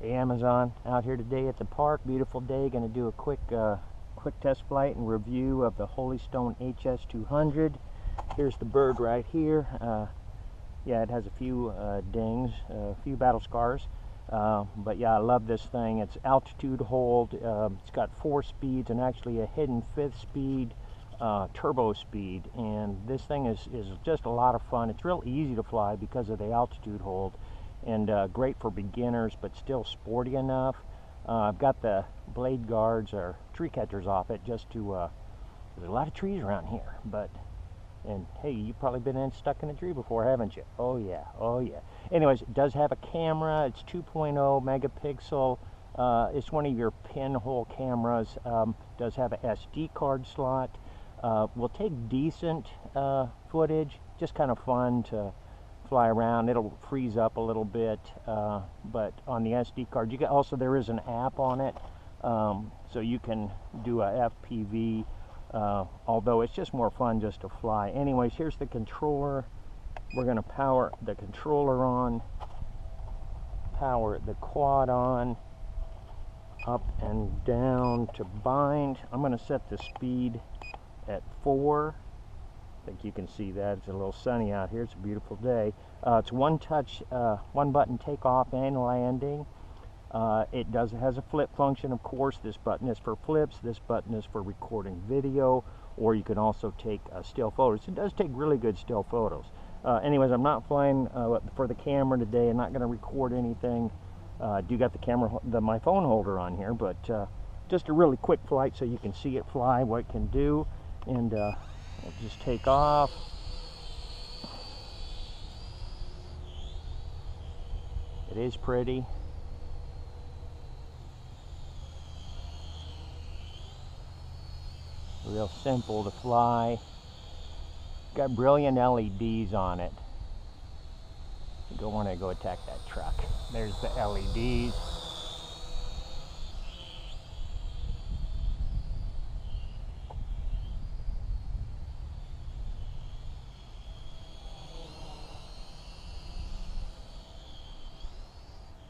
Hey Amazon, out here today at the park. Beautiful day. Going to do a quick test flight and review of the Holystone HS200. Here's the bird right here. Yeah, it has a few dings, a few battle scars, but yeah, I love this thing. It's altitude hold. It's got 4 speeds and actually a hidden 5th speed, turbo speed, and this thing is just a lot of fun. It's real easy to fly because of the altitude hold, and great for beginners, but still sporty enough. I've got the blade guards or tree catchers off it just to, there's a lot of trees around here, and hey, you've probably been stuck in a tree before, haven't you? Oh yeah, oh yeah. Anyways, it does have a camera. It's 2.0 megapixel. It's one of your pinhole cameras. Does have a SD card slot. Will take decent footage, just kind of fun to fly around. It'll freeze up a little bit, but on the SD card, you can also, there is an app on it, so you can do a FPV, although it's just more fun just to fly. Anyways, here's the controller. We're going to power the controller on, power the quad on, up and down to bind. I'm going to set the speed at 4. I think you can see that. It's a little sunny out here. It's a beautiful day. It's one touch, one button takeoff and landing. It has a flip function, of course. This button is for flips. This button is for recording video, or you can also take still photos. It does take really good still photos. Anyways, I'm not flying for the camera today. I'm not going to record anything. I do got the camera, my phone holder on here, but just a really quick flight so you can see it fly, what it can do, and we'll just take off. It is pretty. Real simple to fly. Got brilliant LEDs on it. You don't want to go attack that truck. There's the LEDs.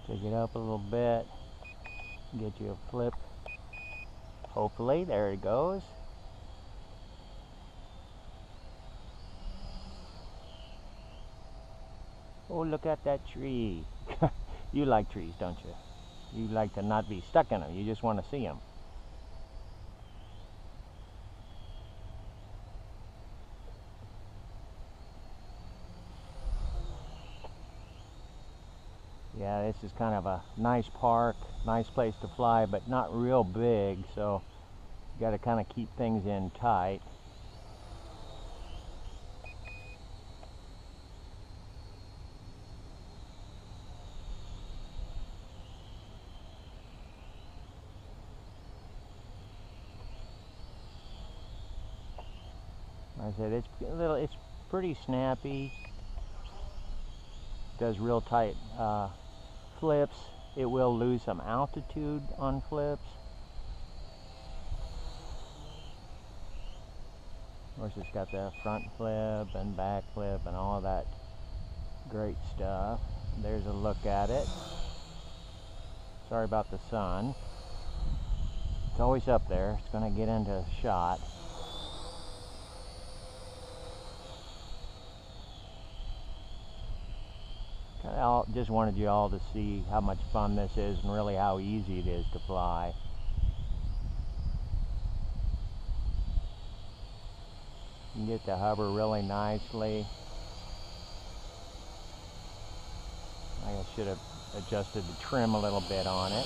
Take it up a little bit. Get you a flip. Hopefully, there it goes. Oh, look at that tree. You like trees, don't you? You like to not be stuck in them. You just want to see them. Yeah, this is kind of a nice park, nice place to fly, but not real big, so you got to kind of keep things in tight. Like I said, it's pretty snappy. Does real tight flips. It will lose some altitude on flips. Of course, it's got the front flip and back flip and all that great stuff. There's a look at it. Sorry about the sun. It's always up there. It's going to get into shot. I just wanted you all to see how much fun this is and really how easy it is to fly. You can get to hover really nicely. I should have adjusted the trim a little bit on it.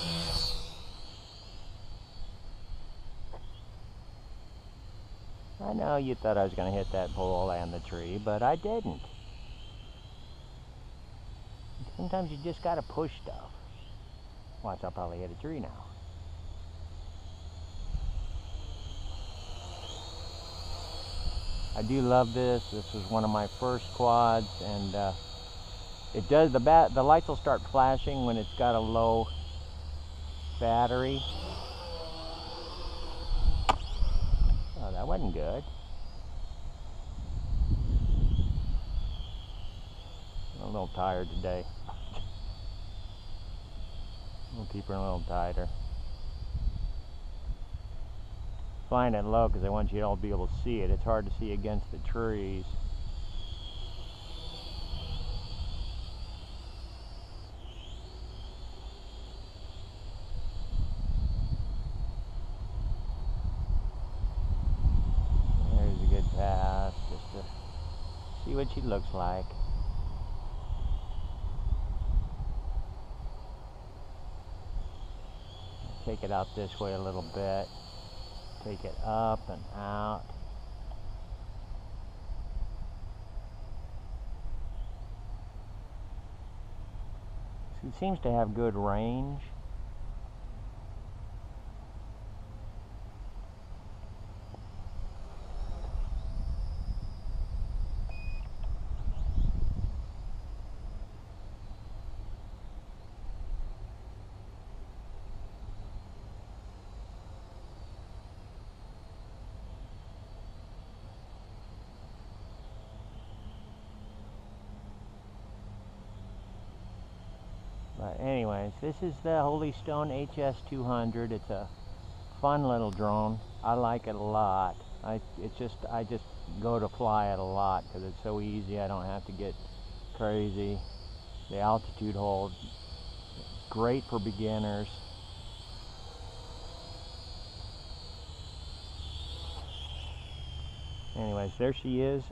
I know you thought I was going to hit that pole and the tree, but I didn't. Sometimes you just gotta push stuff. Watch, I'll probably hit a tree now. I do love this. This was one of my first quads, and it does, the lights will start flashing when it's got a low battery. Oh, that wasn't good. I'm a little tired today. keep her a little tighter. Flying it low because I want you all to be able to see it. It's hard to see against the trees. There's a good pass just to see what she looks like. Take it out this way a little bit. Take it up and out. So it seems to have good range. But anyways, this is the Holy Stone HS200. It's a fun little drone. I like it a lot. I just go to fly it a lot because it's so easy. I don't have to get crazy. The altitude hold, great for beginners. Anyways, there she is.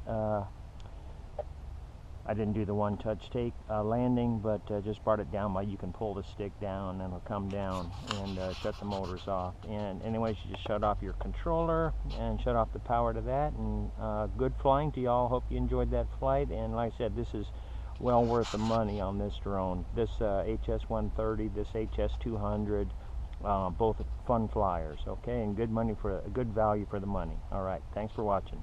I didn't do the one-touch take landing, but just brought it down by you can pull the stick down and it'll come down and shut the motors off. And anyways, you just shut off your controller and shut off the power to that. And good flying to y'all. Hope you enjoyed that flight. And like I said, this is well worth the money on this drone. This HS130, this HS200, both fun flyers. Okay, and good value for the money. All right, thanks for watching.